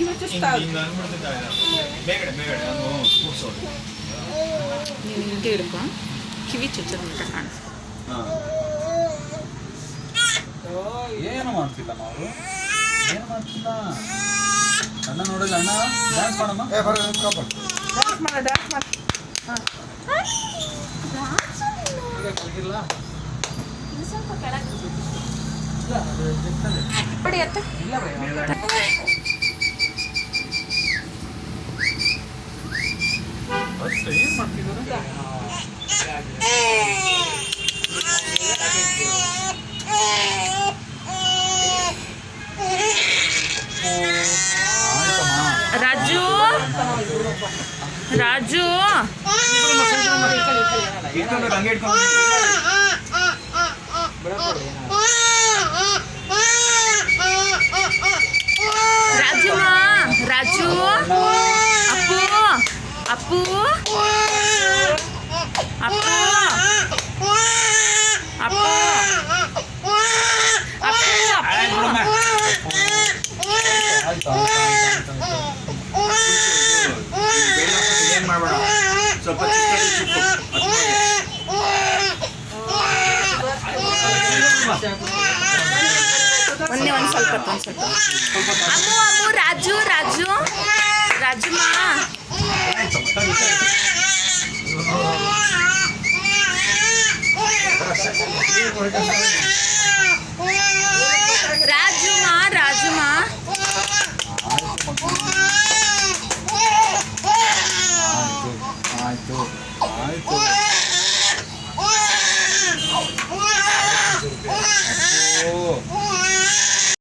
ಇವತ್ತು ಸ್ಟಾರ್ಟ್ ನೀನು ಹಿಂಗೆ ಹಿಡ್ಕೊ ಕಿವಿ ಚುಚ್ಚೋದಂತ ಕಾಣಿಸ್ತು. ಏನು ಮಾಡ್ತಿಲ್ಲ ನಾವು, ಏನು ಮಾಡ್ತಿಲ್ಲ. ಅಣ್ಣ ನೋಡಿಲ್ಲ, ಅಣ್ಣ ಡ್ಯಾನ್ಸ್ ಮಾಡಮ್ಮ. ಡ್ಯಾನ್ಸ್ ಮಾಡ ಡ್ಯಾನ್ಸ್ ಮಾಡ. ಕಲಿಗಿಲ್ಲ ಸ್ವಲ್ಪ ಕೆಳಗೆ ಇಲ್ಲ, ಅದು ಬಿಡ್ತದೆ. ನೋಡಿ ಅತ್ತ ಇಲ್ಲ ಭಯ. ಏನು ಮಾಡ್ತಿದ್ದಾರೆ? ರಾಜು ರಾಜು ರಾಜುಮ್ಮ ರಾಜು ಅಪ್ಪು ಅಪ್ಪು ಅಪ್ಪು ಅಪ್ಪು ಸ್ವಲ್ಪ ಒಂದೇ ಒಂದು ಸ್ವಲ್ಪ ಅಮ್ಮು ಅಮ್ಮು ರಾಜು ರಾಜು ರಾಜುಮ್ಮ ರಾಜುಮ್ಮ